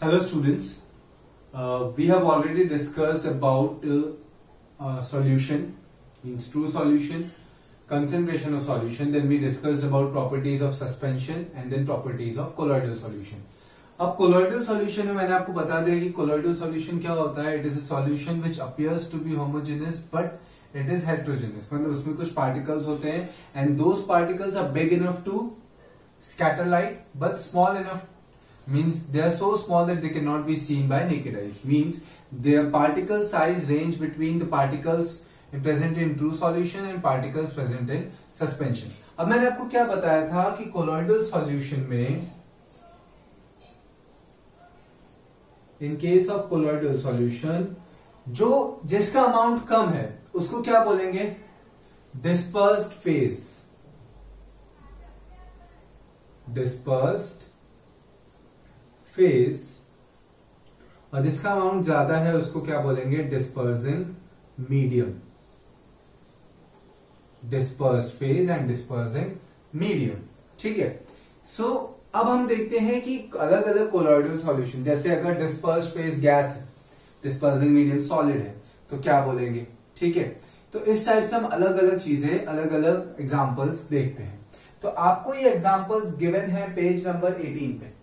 Hello students, we have already discussed about solution, means true solution, concentration of solution, then we discussed about properties of suspension and then properties of colloidal solution. अब colloidal solution में मैंने आपको बता दिया कि colloidal solution क्या होता है. It is a solution which appears to be homogeneous but it is heterogeneous. मतलब उसमें कुछ particles होते हैं and those particles are big enough to scatter light but small enough, means they are so small that they cannot be seen by naked eyes. Means their particle size range between the particles present in true solution and particles present in suspension. अब मैंने आपको क्या बताया था कि colloidal solution में, in case of colloidal solution, जो जिसका अमाउंट कम है उसको क्या बोलेंगे? Dispersed phase. Dispersed phase. और जिसका अमाउंट ज्यादा है उसको क्या बोलेंगे? Dispersing medium. Dispersed phase and dispersing medium. ठीक है. सो अब हम देखते हैं कि अलग अलग कोलॉइडल सॉल्यूशन, जैसे अगर डिस्पर्स्ड फेज गैस है, डिस्पर्सिंग मीडियम सॉलिड है, तो क्या बोलेंगे? ठीक है. तो इस टाइप से हम अलग अलग चीजें, अलग अलग एग्जांपल्स देखते हैं. तो आपको ये एग्जांपल्स गिवन है पेज नंबर 18 पे.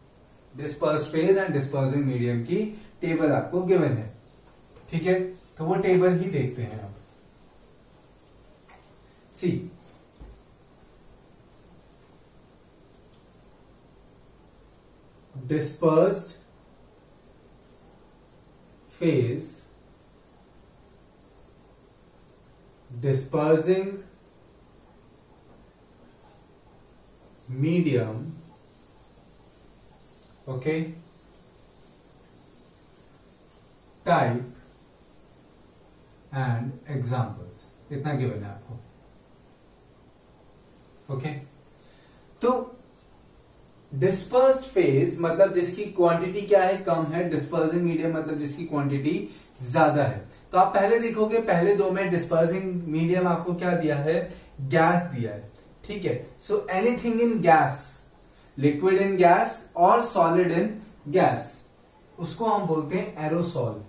Dispersed phase and dispersing medium की टेबल आपको गिवन है. ठीक है. तो वो टेबल ही देखते हैं अब. सी, dispersed phase, dispersing medium, okay, type and examples. इतना गिवन है आपको. ओके. तो डिस्पर्स्ड फेज मतलब जिसकी क्वांटिटी क्या है? कम है. डिस्पर्सिंग मीडियम मतलब जिसकी क्वांटिटी ज्यादा है. तो आप पहले देखोगे, पहले दो में डिस्पर्सिंग मीडियम आपको क्या दिया है? गैस दिया है. ठीक है. So anything in gas, liquid in gas और सॉलिड इन गैस, उसको हम बोलते हैं aerosol.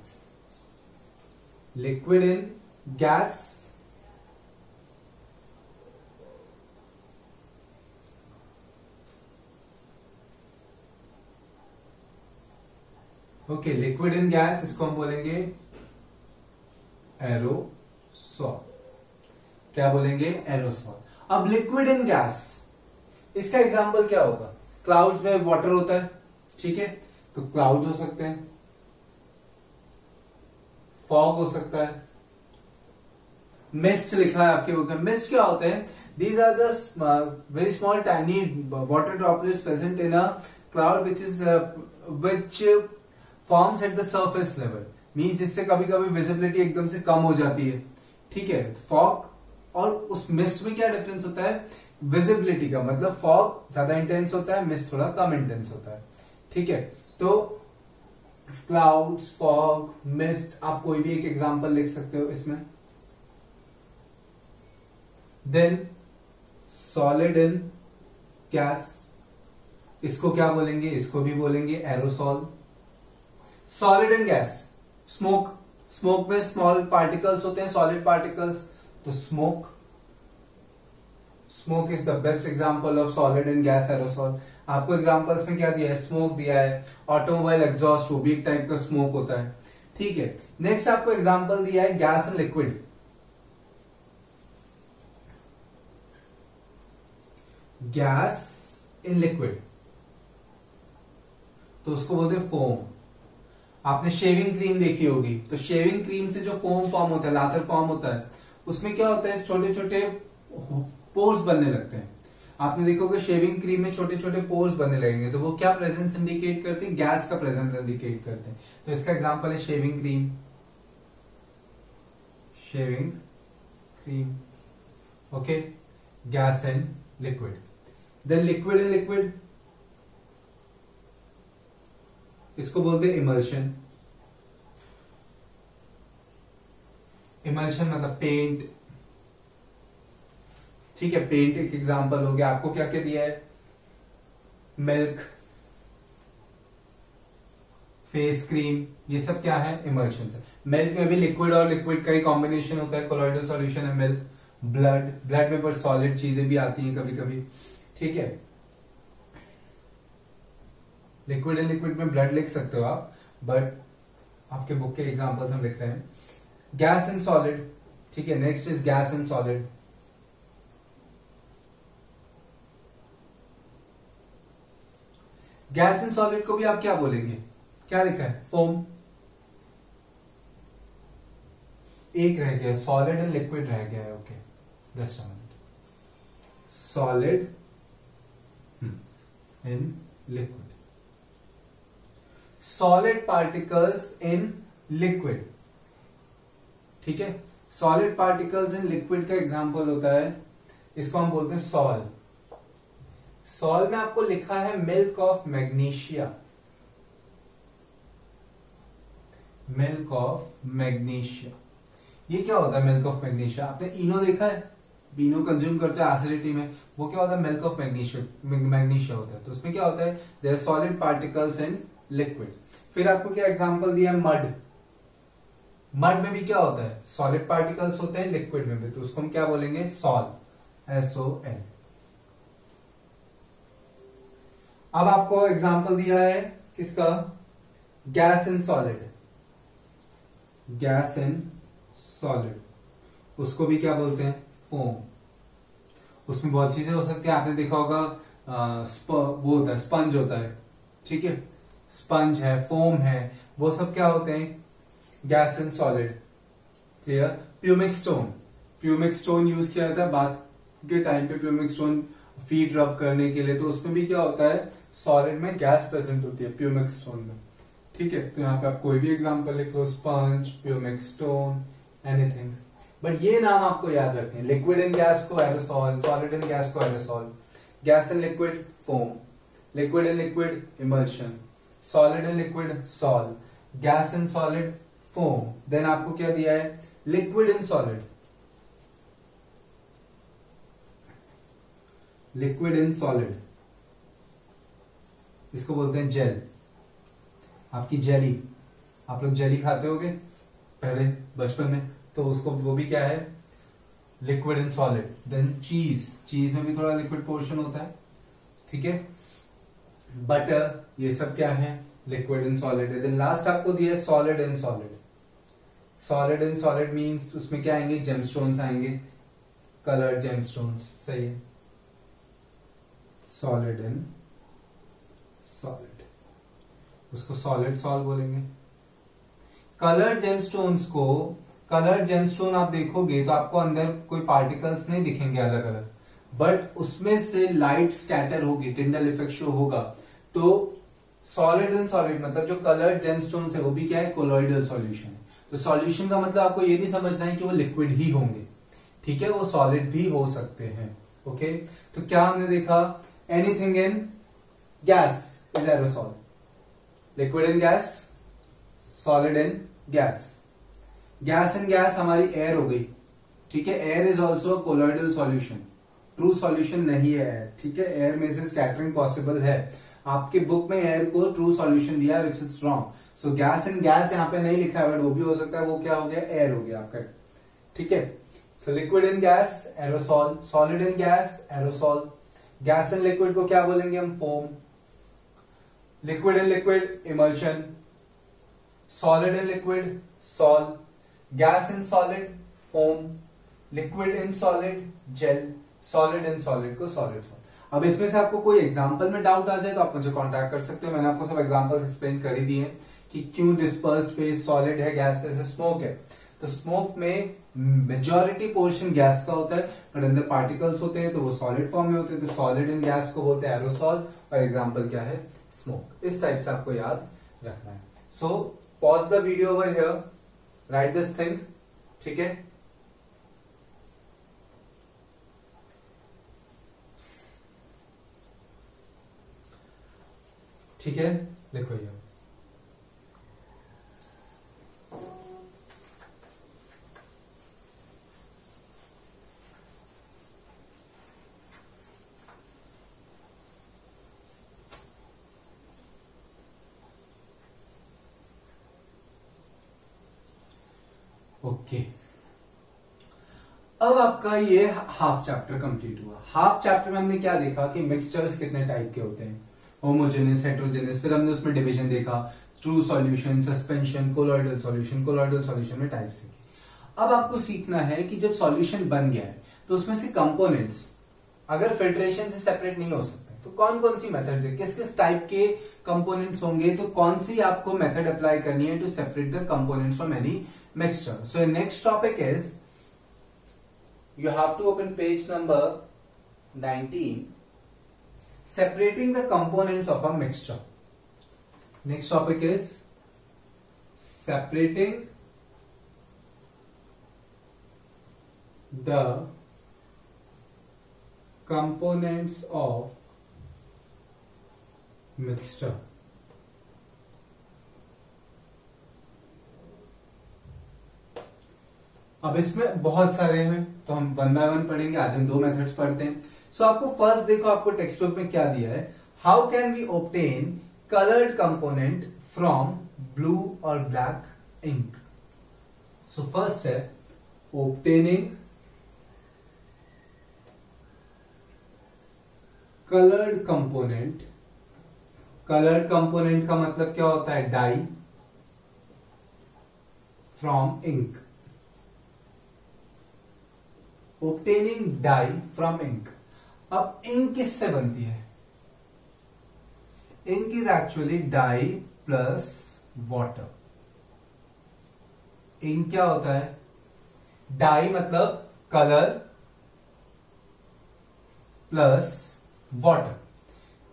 Liquid in gas, okay, liquid in gas, इसको हम बोलेंगे एरोसॉल. क्या बोलेंगे? एरोसॉल. अब लिक्विड इन गैस, इसका एग्जांपल क्या होगा? क्लाउड्स में वाटर होता है. ठीक है. तो क्लाउड्स हो सकते हैं, फॉग हो सकता है, मिस्ट लिखा है आपके बुक में. मिस्ट क्या होते हैं? These are the very small tiny water droplets present in a cloud which forms at the surface level. Means जिससे कभी कभी विजिबिलिटी एकदम से कम हो जाती है. ठीक है. फॉग और उस मिस्ट में क्या डिफरेंस होता है? विजिबिलिटी का. मतलब फॉग ज्यादा इंटेंस होता है, मिस्ट थोड़ा कम इंटेंस होता है. ठीक है. तो क्लाउड्स, फॉग, मिस्ट, आप कोई भी एक एग्जांपल लिख सकते हो इसमें. देन सॉलिड इन गैस, इसको क्या बोलेंगे? इसको भी बोलेंगे aerosol. Solid in gas, smoke. Smoke में स्मॉल पार्टिकल्स होते हैं, सॉलिड पार्टिकल्स, तो smoke. Smoke is the best example of solid in gas aerosol. आपको एग्जांपल्स में क्या दिया है? स्मोक दिया है. ऑटोमोबाइल एग्जॉस्ट, वो भी एक टाइप का स्मोक होता है. ठीक है. नेक्स्ट आपको एग्जांपल दिया है gas in liquid. Gas in liquid, तो उसको बोलते हैं फोम. आपने शेविंग क्रीम देखी होगी, तो शेविंग क्रीम से जो फोम फॉर्म होता है, लाथर फॉर्म होता है, उसमें क्या होता है? छोटे छोटे पोर्स बनने लगते हैं. आपने देखोगे शेविंग क्रीम में छोटे छोटे पोर्स बनने लगेंगे, तो वो क्या प्रेजेंस इंडिकेट करते हैं? गैस का प्रेजेंस इंडिकेट करते हैं. तो इसका एग्जांपल है shaving cream. Shaving cream. Okay. Gas in liquid. Then liquid in liquid, इसको बोलते हैं इमल्शन. इमल्शन मतलब पेंट. ठीक है, पेंट एक एग्जांपल हो गया। आपको क्या क्या दिया है? मिल्क, फेस क्रीम, ये सब क्या है, इमल्शन है। मिल्क में भी लिक्विड और लिक्विड का ही कॉम्बिनेशन होता है, कोलॉइडल सॉल्यूशन है मिल्क। ब्लड में पर सॉलिड चीजें भी आती हैं कभी कभी, ठीक है। लिक्विड एंड लिक्विड में ब्लड लिख सकते हो आप, बट आपके बुक के एग्जांपल्स हम लिख रहे हैं। गैस एंड सॉलिड, ठीक है। Next is gas and solid. Gas and solid को भी आप क्या बोलेंगे, क्या लिखा है, फोम। एक रह गया, सॉलिड एंड लिक्विड रह गया है, okay just a minute. Solid in liquid, solid particles in liquid, ठीक है। सॉलिड पार्टिकल्स इन लिक्विड का एग्जांपल होता है, इसको हम बोलते हैं सॉल। सॉल में आपको लिखा है milk of magnesia, milk of magnesia. ये क्या होता है मिल्क ऑफ मैग्नीशिया, आपने इनो देखा है, इनो कंज्यूम करते हैं एसिडिटी में, वो क्या होता है, मिल्क ऑफ मैग्नीशिया होता है। तो उसमें क्या होता है, there are solid particles in liquid. फिर आपको क्या एग्जांपल दिया, मड। मड में भी क्या होता है, सॉलिड पार्टिकल्स होते हैं, लिक्विड में भी, तो उसको हम क्या बोलेंगे, सॉल, SOL। अब आपको एग्जांपल दिया है किसका, gas in solid, gas in solid, उसको भी क्या बोलते हैं, फोम। उसमें बहुत चीजें हो सकती है, आपने देखा होगा वो होता है, स्पंज होता है, ठीक है, स्पंज है, फोम है, वो सब क्या होते हैं, gas in solid, clear. Pumice stone, pumice stone use किया जाता है बात के टाइम पे, प्यूमिक स्टोन फीड रब करने के लिए, तो उसमें भी क्या होता है, सॉलिड में गैस प्रेजेंट होती है प्यूमिक स्टोन में, ठीक है। तो यहाँ पे आप कोई भी एग्जांपल लिख लो, sponge, pumice stone, anything, but ये नाम आपको याद रखने हैं। लिक्विड एंड गैस को एरोसॉल, सॉलिड एंड गैस को aerosol, gas and liquid foam, liquid and liquid emulsion, solid and liquid sol, gas and solid foam. Then आपको क्या दिया है, liquid and solid, liquid and solid, इसको बोलते हैं jail. आपकी जेली, आप लोग जेली खाते होगे पहले बचपन में, तो उसको वो भी क्या है, लिक्विड एंड सॉलिड। देन चीज, चीज में भी थोड़ा लिक्विड पोर्शन होता है, ठीक है। बटर, ये सब क्या है, लिक्विड एंड सॉलिड है। देन लास्ट आपको दिया है solid and solid. Solid and solid means उसमें क्या आएंगे, जेमस्टोन्स आएंगे, कलर्ड जेमस्टोन्स, सही है, सॉलिड एंड सॉलिड, उसको सॉलिड सॉल बोलेंगे। कलर्ड जेमस्टोन्स को, कलर्ड जेमस्टोन आप देखोगे तो आपको अंदर कोई पार्टिकल्स नहीं दिखेंगे अलग अलग, बट उसमें से लाइट स्कैटर होगी, टिंडल इफेक्ट शो होगा। तो सॉलिड एंड सॉलिड मतलब जो कलर्ड जेमस्टोन्स है वो भी क्या है, कोलॉइडल सॉल्यूशन है। तो सॉल्यूशन का मतलब आपको ये नहीं समझना है कि वो लिक्विड ही होंगे, ठीक है, वो सॉलिड भी हो सकते हैं, ओके। तो क्या हमने देखा, anything in gas is aerosol, liquid in gas, solid in gas. Gas in gas हमारी एयर हो गई, ठीक है। Air is also colloidal solution, true solution नहीं है एयर, ठीक है। एयर में से स्कैटरिंग पॉसिबल है, आपके बुक में एयर को ट्रू सॉल्यूशन दिया which is wrong. So gas in gas यहाँ पे नहीं लिखा है, बट वो भी हो सकता है, वो क्या हो गया, एयर हो गया आपका, ठीक है। So liquid in gas aerosol, solid in gas aerosol, gas in liquid को क्या बोलेंगे हम, foam, liquid in liquid emulsion, solid in liquid sol, gas in solid foam, liquid in solid gel, solid in solid को solid sol. अब इसमें से आपको कोई एग्जांपल में डाउट आ जाए तो आप मुझे कांटेक्ट कर सकते हो, मैंने आपको सब एग्जांपल्स एक्सप्लेन कर ही दिए हैं कि क्यों डिस्पर्स्ड फेज सॉलिड है, गैस जैसे स्मोक है। तो स्मोक में मेजॉरिटी पोर्शन गैस का होता है, बट अंदर पार्टिकल्स होते हैं तो वो सॉलिड फॉर्म में होते हैं, तो सॉलिड इन गैस को बोलते हैं एरोसॉल, और एग्जांपल क्या है, स्मोक। इस टाइप से आपको याद रखना है। So pause the video over here, right this thing, ठीक है। ठीक है, लिखो ये। ओके, अब आपका ये हाफ चैप्टर कंप्लीट हुआ। हाफ चैप्टर में हमने क्या देखा कि मिक्सचर्स कितने टाइप के होते हैं, होमोजेनियस, हेट्रोजेनियस, फिर हमने उसमें डिवीजन देखा, true solution, suspension, colloidal solution. Colloidal solution में टाइप्स देखी। अब आपको सीखना है कि जब सॉल्यूशन बन गया है तो उसमें से कंपोनेंट्स अगर फिल्ट्रेशन से सेपरेट नहीं हो सकते तो कौन कौन सी मेथड्स है, किस किस टाइप के कंपोनेंट्स होंगे, तो कौन सी आपको मेथड अप्लाई करनी है to separate the components from any mixture. So next topic is you have to open page number 19, separating the components of a mixture. Next topic is separating the components of mixture. अब इसमें बहुत सारे हैं तो हम one by one पढ़ेंगे। आज हम दो मेथड्स पढ़ते हैं। सो आपको फर्स्ट देखो, आपको टेक्स्ट बुक में क्या दिया है, how can we obtain coloured component from blue और ब्लैक इंक। सो फर्स्ट है obtaining coloured component. Coloured component का मतलब क्या होता है, dye from ink. Obtaining dye from ink। अब इंक किससे बनती है, ink is actually dye plus water. Ink क्या होता है, डाई मतलब कलर प्लस वाटर।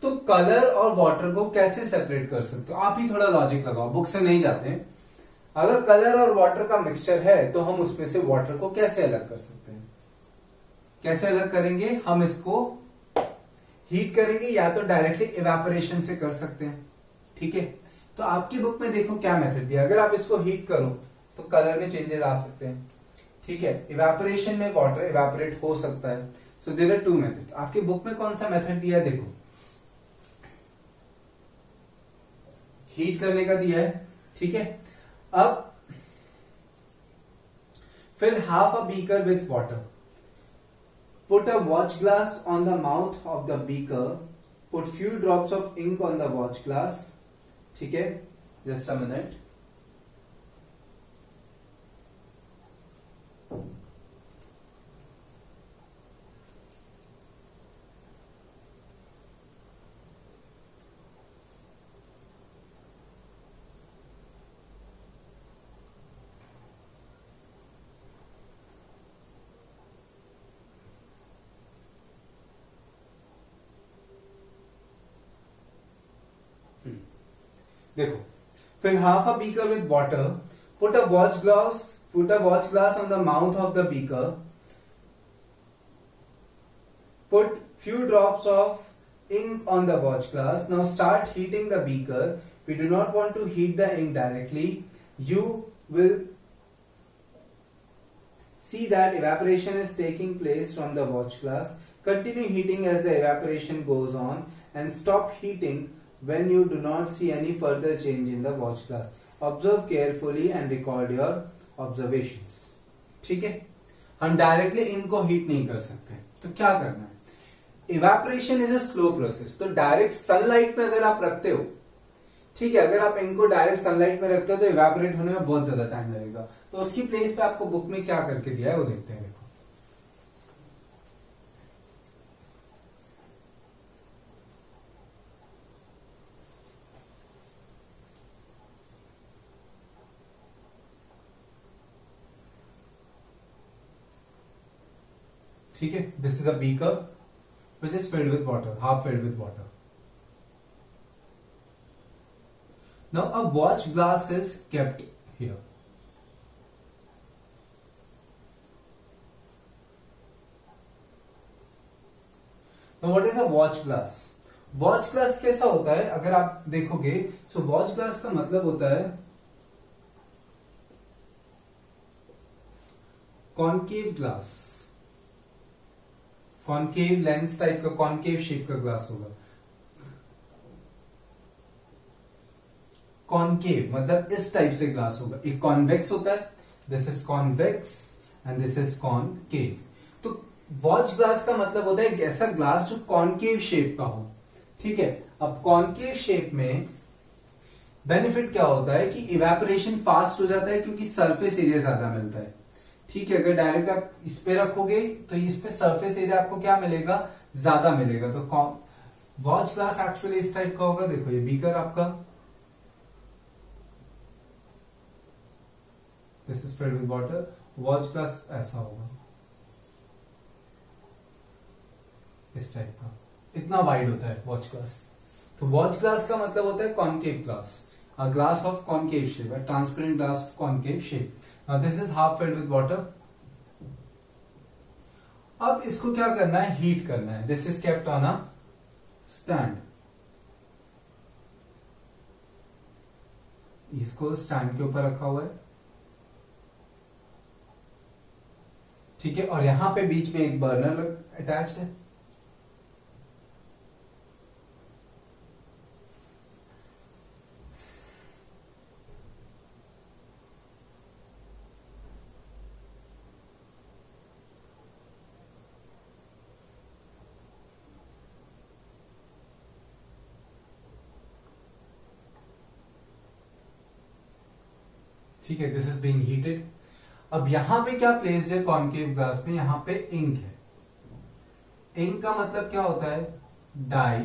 तो कलर और वाटर को कैसे सेपरेट कर सकते हो, आप ही थोड़ा लॉजिक लगाओ, बुक से नहीं जाते हैं। अगर कलर और वाटर का मिक्सचर है तो हम उसमें से वाटर को कैसे अलग कर सकते हैं, कैसे अलग करेंगे, हम इसको हीट करेंगे या तो डायरेक्टली इवेपोरेशन से कर सकते हैं। ठीक है, तो आपकी बुक में देखो क्या मेथड दिया, अगर आप इसको हीट करो तो कलर में चेंजेस आ सकते हैं। ठीक है, इवेपोरेशन में वाटर इवेपोरेट हो सकता है। So there are two methods. आपकी बुक में कौन सा मेथड दिया है, देखो हीट करने का दिया है। ठीक है, अब fill half a beaker with water. Put a watch glass on the mouth of the beaker. Put few drops of ink on the watch glass. ठीक है, just a minute. देखो, fill half a beaker with water, put a watch glass on the mouth of the beaker, put few drops of ink on the watch glass. Now start heating the beaker. We do not want to heat the ink directly. You will see that evaporation is taking place from the watch glass. Continue heating as the evaporation goes on and stop heating when you do not see any further change in the watch glass. Observe carefully and record your observations. ठीक है, हम directly इनको heat नहीं कर सकते, तो क्या करना है, evaporation is a slow process. तो डायरेक्ट सनलाइट में अगर आप रखते हो, ठीक है, अगर आप इनको डायरेक्ट सनलाइट में रखते हो तो इवेपोरेट होने में बहुत ज्यादा टाइम लगेगा। तो उसकी प्लेस पे आपको बुक में क्या करके दिया है वो देखते हैं। देखो, ठीक है, this is a beaker which is filled with water, half filled with water. Now a watch glass is kept here. Now what is a watch glass? Watch glass कैसा होता है, अगर आप देखोगे सो वॉच ग्लास का मतलब होता है concave glass, concave lens type का, कॉनकेव शेप का ग्लास होगा। कॉनकेव मतलब इस टाइप से ग्लास होगा। एक कॉन्वेक्स होता है this is convex and this is concave. तो वॉच ग्लास का मतलब होता है एक ऐसा ग्लास जो कॉनकेव शेप का हो, ठीक है। अब कॉनकेव शेप में बेनिफिट क्या होता है कि इवेपोरेशन फास्ट हो जाता है क्योंकि सरफेस एरिया ज्यादा मिलता है, ठीक है। अगर डायरेक्ट आप इस पे रखोगे तो इस पे सरफेस एरिया आपको क्या मिलेगा, ज्यादा मिलेगा। तो वॉच ग्लास एक्चुअली इस टाइप का होगा। देखो ये बीकर आपका, this is filled with water. Watch glass ऐसा होगा, इस टाइप का, इतना वाइड होता है वॉच ग्लास। तो वॉच ग्लास का मतलब होता है concave glass, a glass of concave shape, a transparent glass of concave shape. Now this is half filled with water. अब इसको क्या करना है, हीट करना है। This is kept on a stand. इसको स्टैंड के ऊपर रखा हुआ है, ठीक है। और यहां पे बीच में एक बर्नर अटैच्ड है। ठीक है, दिस इज बीइंग हीटेड। अब यहां पे क्या प्लेस्ड है कॉनकेव ग्लास में, यहां पे इंक है। इंक का मतलब क्या होता है, डाई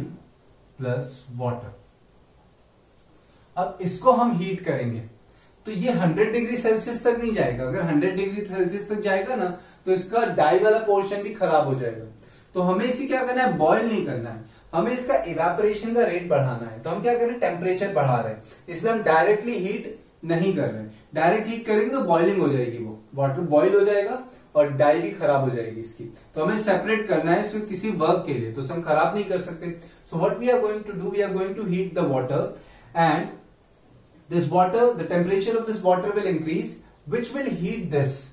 प्लस वाटर। अब इसको हम हीट करेंगे तो ये 100 डिग्री सेल्सियस तक नहीं जाएगा। अगर 100 डिग्री सेल्सियस तक जाएगा ना तो इसका डाई वाला पोर्शन भी खराब हो जाएगा। तो हमें इसे क्या करना है, बॉयल नहीं करना है, हमें इसका इवेपोरेशन का रेट बढ़ाना है। तो हम क्या कर रहे हैं, टेम्परेचर बढ़ा रहे हैं। इसलिए हम डायरेक्टली हीट नहीं कर रहे हैं। डायरेक्ट हीट करेंगे तो बॉइलिंग हो जाएगी, वो वाटर बॉइल हो जाएगा और डाई भी खराब हो जाएगी इसकी। तो हमें सेपरेट करना है इसको किसी वर्क के लिए, तो हम खराब नहीं कर सकते। So what we are going to do, we are going to heat the water and this water, the temperature of this water will increase which will heat this.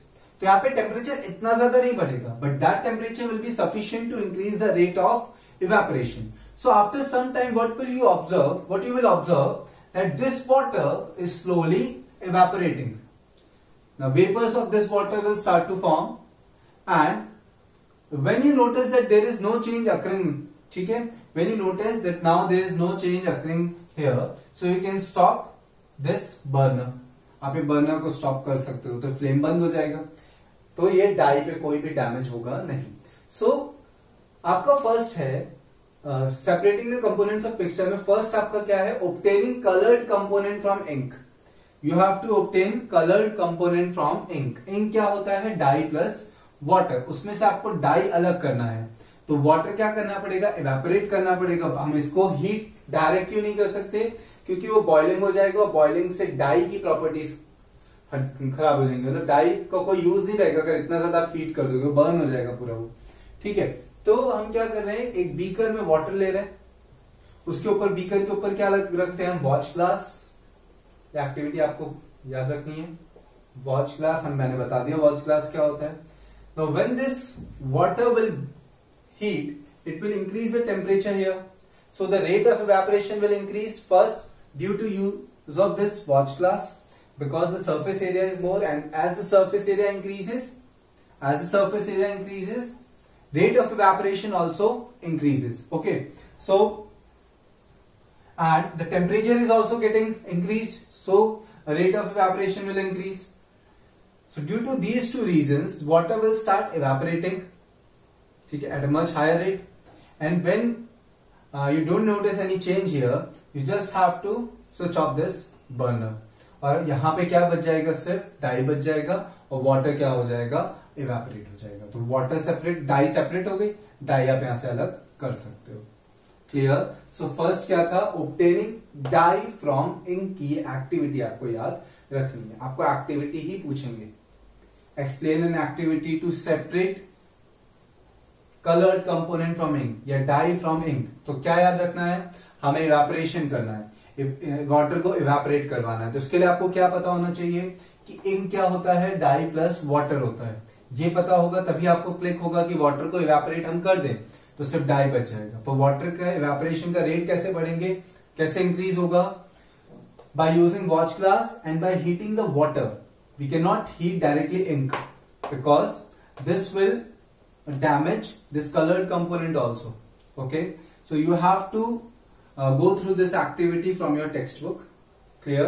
तो यहाँ पे टेम्परेचर इतना ज्यादा नहीं बढ़ेगा, but that temperature will be sufficient to increase the rate of evaporation. So after some time what will you observe, what you will observe that this water is slowly evaporating. Now vapors of this water will start to form, and when you notice that there is no change occurring, ठीक है, when you notice that now there is no change occurring here, so you can stop this burner. आप ये burner को stop कर सकते हो, तो flame बंद हो जाएगा, तो ये डाई पे कोई भी डैमेज होगा नहीं। So आपका फर्स्ट है separating the components of picture में। फर्स्ट आपका क्या है, obtaining coloured component from ink. You have to obtain coloured component from ink. Ink क्या होता है, डाई प्लस वाटर, उसमें से आपको डाई अलग करना है। तो वाटर क्या करना पड़ेगा, इवेपोरेट करना पड़ेगा। हम इसको हीट डायरेक्ट क्यों नहीं कर सकते, क्योंकि वो बॉइलिंग हो जाएगा, बॉइलिंग से डाई की प्रॉपर्टीज खराब हो जाएंगे। मतलब डाई का कोई यूज नहीं रहेगा अगर इतना ज्यादा आप हीट कर दोगे, बर्न हो जाएगा पूरा वो, ठीक है। तो हम क्या कर रहे हैं, एक बीकर में वाटर ले रहे हैं, उसके ऊपर, बीकर के ऊपर क्या रखते हैं हम, वॉच ग्लास। एक्टिविटी आपको याद रखनी है, वॉच ग्लास हम, मैंने बता दिया वॉच ग्लास क्या होता है। Now when this water will heat, it will increase the temperature here, so the rate of evaporation will increase first due to use of this watch glass, because the surface area is more, and as the surface area increases, rate of evaporation also increases. Okay, so and the temperature is also getting increased, so rate of evaporation will increase. So due to these two reasons, water will start evaporating, okay, at a much higher rate. And when you don't notice any change here, you just have to switch off this burner. और यहाँ पे क्या बच जाएगा, सिर्फ die बच जाएगा, और वाटर क्या हो जाएगा, इवेपोरेट हो जाएगा। तो वाटर सेपरेट, डाई सेपरेट हो गई, डाई आप यहाँ से अलग कर सकते हो। क्लियर। सो फर्स्ट क्या था, ऑब्टेनिंग डाई फ्रॉम इंक की एक्टिविटी आपको याद रखनी है। आपको एक्टिविटी ही पूछेंगे, explain an activity to separate coloured component from ink या डाई फ्रॉम इंक। तो क्या याद रखना है, हमें इवेपोरेशन करना है, वाटर को इवेपोरेट करवाना है। तो उसके लिए आपको क्या पता होना चाहिए कि इंक क्या होता है, डाई प्लस वाटर होता है। ये पता होगा तभी आपको क्लिक होगा कि वाटर को इवेपोरेट हम कर दें, तो सिर्फ डाई बच जाएगा। तो वाटर का इवेपोरेशन का रेट कैसे बढ़ेंगे, कैसे इंक्रीज होगा, by using watch glass and by heating the water. we cannot heat directly ink because this will damage this colored component also. Okay, so you have to go through this activity from your textbook. Clear?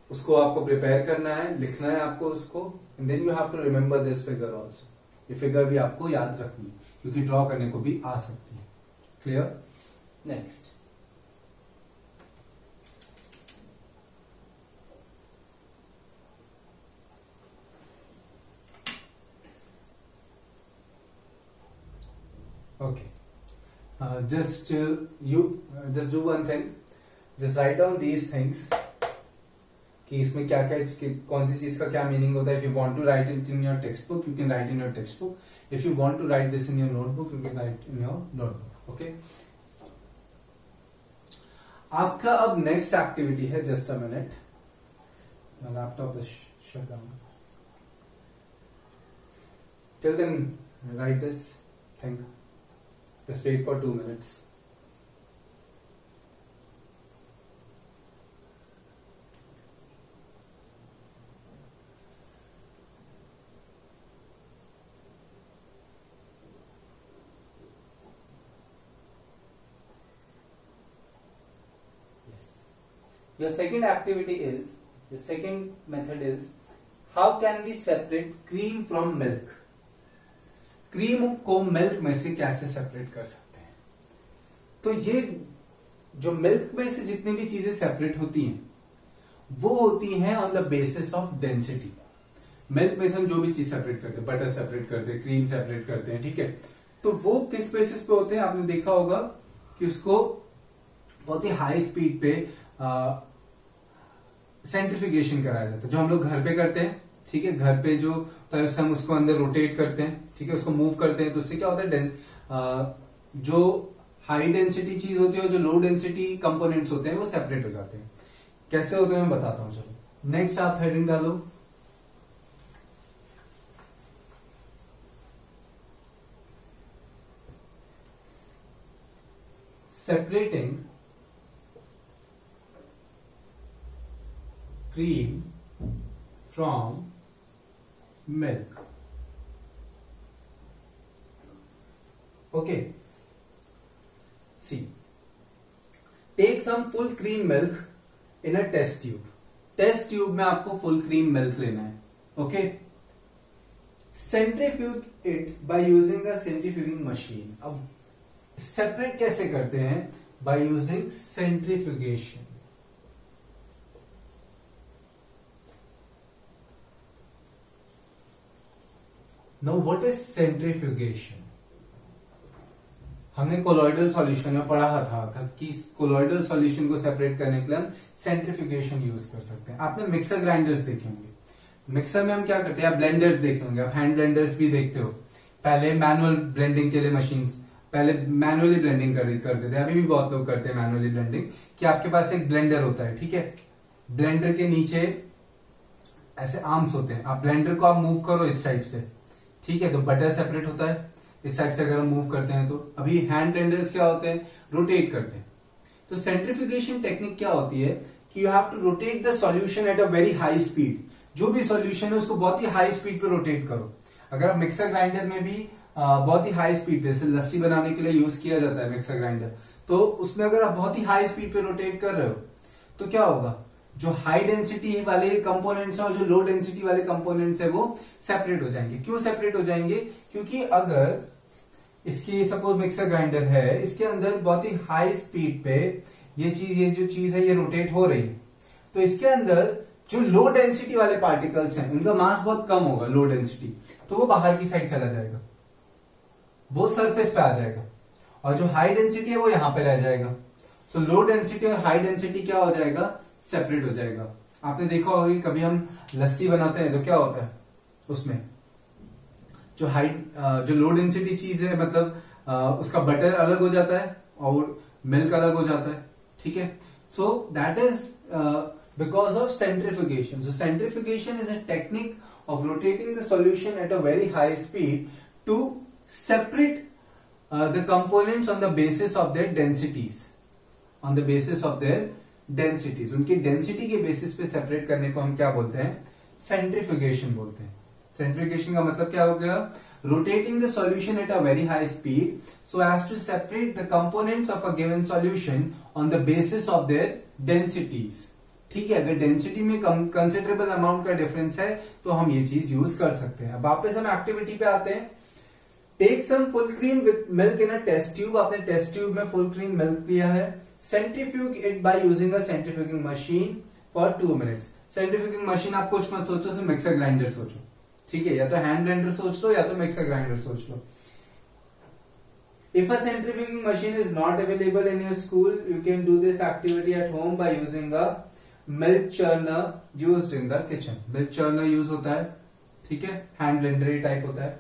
उसको आपको prepare करना है, लिखना है आपको उसको, and then you have to remember this figure also. ये figure भी आपको याद रखनी क्योंकि ड्रॉ करने को भी आ सकती है. Clear? Next, okay, just just do one thing, just write down these things कि इसमें क्या क्या कौन सी चीज का क्या मीनिंग होता है. If you want to write it in your textbook you can write in your textbook. If you want to write this in your notebook you can write in your notebook. Okay, आपका अब next activity है, just a minute, laptop is shut down. Till then write this thing, just wait for 2 minutes. Your second activity is, the second method is, how can we separate cream from milk? Cream को milk में से कैसे separate कर सकते हैं? तो ये जो मिल्क में से जितनी भी चीजें सेपरेट होती हैं वो होती हैं on the basis of density. Milk में से हम जो भी चीज सेपरेट करते हैं, बटर सेपरेट करते हैं, क्रीम सेपरेट करते हैं, ठीक है, तो वो किस बेसिस पे होते हैं? आपने देखा होगा कि उसको बहुत ही हाई स्पीड पे सेंट्रिफिकेशन कराया जाता है, जो हम लोग घर पे करते हैं. ठीक है, घर पे जो तरह हम उसको अंदर रोटेट करते हैं, ठीक है, उसको मूव करते हैं, तो उससे क्या होता है, जो हाई डेंसिटी चीज होती है और जो लो डेंसिटी कंपोनेंट्स होते हैं वो सेपरेट हो जाते हैं. कैसे होते हैं मैं बताता हूं. चलो नेक्स्ट आप हेडिंग डालो, separating cream from milk. Okay, see, take some full cream milk in a test tube. Test tube में आपको फुल क्रीम मिल्क लेना है. Okay, centrifuge it by using a centrifuging machine. अब सेपरेट कैसे करते हैं? By using centrifugation. Now what is centrifugation? हमने colloidal solution में पढ़ा था कि कोलॉइडल सॉल्यूशन को सेपरेट करने के लिए हम सेंट्रीफ्यूगेशन यूज कर सकते हैं. आपने मिक्सर ग्राइंडर्स देखे होंगे. मिक्सर में हम क्या करते हैं? आप ब्लेंडर्स देखे होंगे, आप हैंड ब्लेंडर्स भी देखते हो. पहले मैनुअल ब्लेंडिंग के लिए मशीन्स, पहले मैनुअली ब्लेंडिंग करते थे, अभी भी बहुत लोग करते हैं मैनुअली ब्लेंडिंग, कि आपके पास एक ब्लेंडर होता है. ठीक है, ब्लेंडर के नीचे ऐसे आर्म्स होते हैं, आप ब्लेंडर को आप मूव करो इस टाइप से, ठीक है, तो बटर सेपरेट होता है. इस टाइप से अगर हम मूव करते हैं तो अभी हैंड ब्लेंडर्स क्या होते हैं? रोटेट करते हैं. तो सेंट्रीफ्यूगेशन टेक्निक क्या होती है कि you have to rotate the solution at a very high speed. जो भी सॉल्यूशन है उसको बहुत ही हाई स्पीड पे रोटेट करो. अगर आप मिक्सर ग्राइंडर में भी बहुत ही हाई स्पीड पे, जैसे लस्सी बनाने के लिए यूज किया जाता है मिक्सर ग्राइंडर, तो उसमें अगर आप बहुत ही हाई स्पीड पे रोटेट कर रहे हो तो क्या होगा? जो हाई डेंसिटी वाले कंपोनेंट्स है और जो लो डेंसिटी वाले कंपोनेंट्स है वो सेपरेट हो जाएंगे. क्यों सेपरेट हो जाएंगे? क्योंकि अगर इसकी सपोज मिक्सर ग्राइंडर है, इसके अंदर बहुत ही हाई स्पीड पे ये जो चीज है ये रोटेट हो रही है, तो इसके अंदर जो लो डेंसिटी वाले पार्टिकल्स हैं उनका मास बहुत कम होगा, लो डेंसिटी, तो वो बाहर की साइड चला जाएगा, वो सरफेस पे आ जाएगा, और जो हाई डेंसिटी है वो यहां पे रह जाएगा. सो लो डेंसिटी और हाई डेंसिटी क्या हो जाएगा? सेपरेट हो जाएगा. आपने देखा होगा कि कभी हम लस्सी बनाते हैं तो क्या होता है, उसमें जो लो डेंसिटी चीज है, मतलब उसका बटर अलग हो जाता है और मिल्क अलग हो जाता है. ठीक है, so that is because of centrifugation. So centrifugation is a technique of rotating the solution at a very high speed to separate the components on the basis of their densities. On the basis of their densities, उनकी density के basis पे separate करने को हम क्या बोलते हैं? Centrifugation बोलते हैं। सेंट्रीफ्यूगेशन का मतलब क्या हो गया? Rotating the solution at a very high speed so as to separate the components of a given solution on the basis of their densities. ठीक है, अगर डेंसिटी में कंसिडरेबल अमाउंट का डिफरेंस है तो हम ये चीज यूज कर सकते हैं। अब वापस हम एक्टिविटी पे आते हैं। Take some full cream with milk in a test tube. आपने टेस्ट ट्यूब में फुल क्रीम मिल्क लिया है। Centrifuge it by using a centrifuging machine for 2 minutes. Centrifuging machine आप कुछ मत सोचो, सिर्फ मिक्सर ग्राइंडर सोचो। ठीक है, या तो हैंड ब्लेंडर सोच लो या तो मिक्सर ग्राइंडर सोच लो। If a centrifuging machine is not available in your school, you can do this activity at home by using a milk churner used in the kitchen. Milk churner use होता है, ठीक है, hand blender type होता है।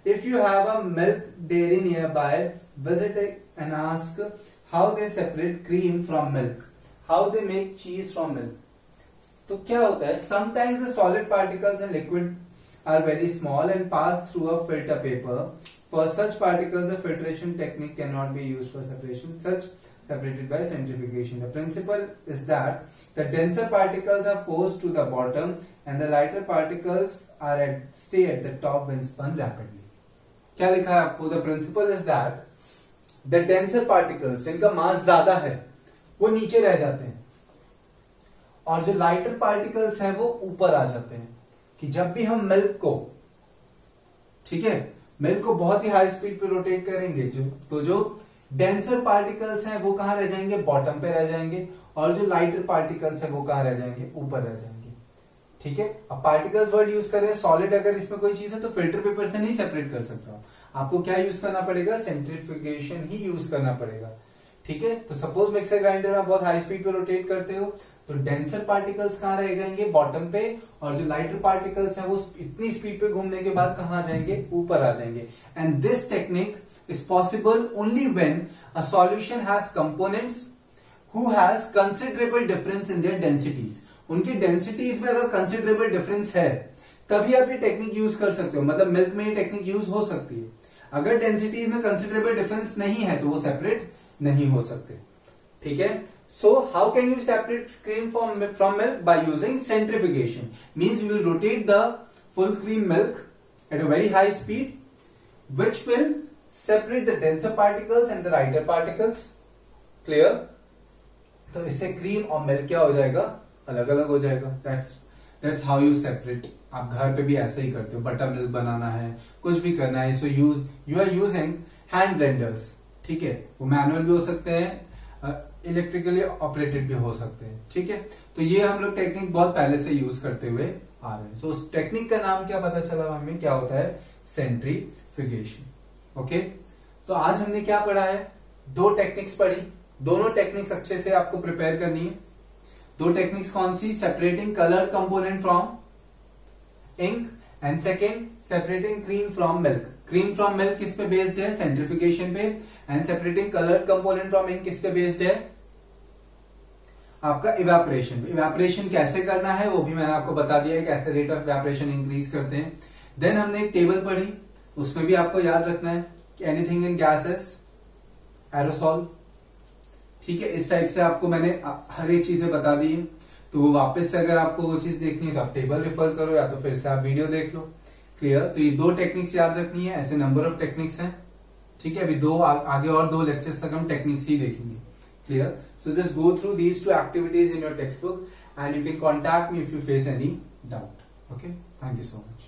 If you have a milk dairy nearby, visit and ask how they separate cream from milk, how they make cheese from milk. तो क्या होता है? Sometimes the solid particles and liquid are very small and pass through a filter paper. For such particles, a filtration technique cannot be used for separation, such separated by centrifugation. The principle is that the denser particles are forced to the bottom and the lighter particles stay at the top when spun rapidly. क्या लिखा है आपको? The principle is that the denser particles, जिनका मास ज्यादा है, वो नीचे रह जाते हैं और जो लाइटर पार्टिकल्स हैं वो ऊपर आ जाते हैं। कि जब भी हम मिल्क को, ठीक है, मिल्क को बहुत ही हाई स्पीड पे रोटेट करेंगे तो जो डेंसर पार्टिकल्स हैं वो कहां रह जाएंगे? बॉटम पे रह जाएंगे, और जो लाइटर पार्टिकल्स हैं वो कहां रह जाएंगे? ऊपर रह जाएंगे। ठीक है, अब पार्टिकल्स वर्ड यूज करें, सॉलिड अगर इसमें कोई चीज है तो फिल्टर पेपर से नहीं सेपरेट कर सकता। आपको क्या यूज करना पड़ेगा? सेंट्रीफ्यूगेशन ही यूज करना पड़ेगा। ठीक है, तो सपोज मिक्सर ग्राइंडर में बहुत हाई स्पीड पे रोटेट करते हो तो डेंसर पार्टिकल्स कहां रह जाएंगे? बॉटम पे, और जो लाइटर पार्टिकल्स हैं वो इतनी स्पीड पे घूमने के बाद कहां आ जाएंगे? ऊपर आ जाएंगे। And this technique is possible only when a solution has components who has considerable difference in their densities. उनकी डेंसिटीज में अगर कंसिडरेबल डिफरेंस है तभी आप ये टेक्निक यूज कर सकते हो। मतलब मिल्क में ये टेक्निक यूज हो सकती है। अगर डेंसिटीज में कंसिडरेबल डिफरेंस नहीं है तो वो सेपरेट नहीं हो सकते। ठीक है, so how can you separate cream from milk? By using centrifugation. Means you will rotate the full cream milk at a very high speed, which will separate the denser particles and the lighter particles. Clear? तो इससे cream और milk क्या हो जाएगा? अलग अलग हो जाएगा। That's how you separate. आप घर पे भी ऐसे ही करते हो। बटर मिल्क बनाना है, कुछ भी करना है, so you are using hand blenders. ठीक है, वो मैनुअल भी हो सकते हैं, इलेक्ट्रिकली ऑपरेटेड भी हो सकते हैं। ठीक है, तो ये हम लोग टेक्निक बहुत पहले से यूज करते हुए आ रहे हैं। सो उस टेक्निक का नाम क्या पता चला हमें? क्या होता है? सेंट्रीफ्यूगेशन। ओके, तो आज हमने क्या पढ़ा है? 2 टेक्निक्स पढ़ी। दोनों टेक्निक्स अच्छे से आपको प्रिपेयर करनी है। 2 टेक्निक्स कौन सी? Separating coloured component from ink and second separating cream from milk. Cream from milk किस पे बेस्ड है? सेंट्रीफ्यूगेशन पे। And separating coloured component from ink किस पे बेस्ड है? आपका इवेपोरेशन। इवेपोरेशन कैसे करना है वो भी मैंने आपको बता दिया है, कैसे रेट ऑफ इवेपोरेशन इंक्रीज करते हैं। देन हमने एक टेबल पढ़ी, उसमें भी आपको याद रखना है कि एनीथिंग इन गैसेस एरोसॉल। ठीक है, इस टाइप से आपको मैंने हर एक चीजें बता दी है। तो वो वापस से अगर आपको वो चीज देखनी है तो आप टेबल रेफर करो या तो फिर से आप वीडियो देख लो। क्लियर? तो ये 2 टेक्निक्स याद रखनी है। ऐसे नंबर ऑफ टेक्निक्स हैं। ठीक है, अभी आगे और 2 लेक्चर्स तक हम टेक्निक्स ही देखेंगे। Clear? So just go through these 2 activities in your textbook and you can contact me if you face any doubt. Okay? Thank you so much.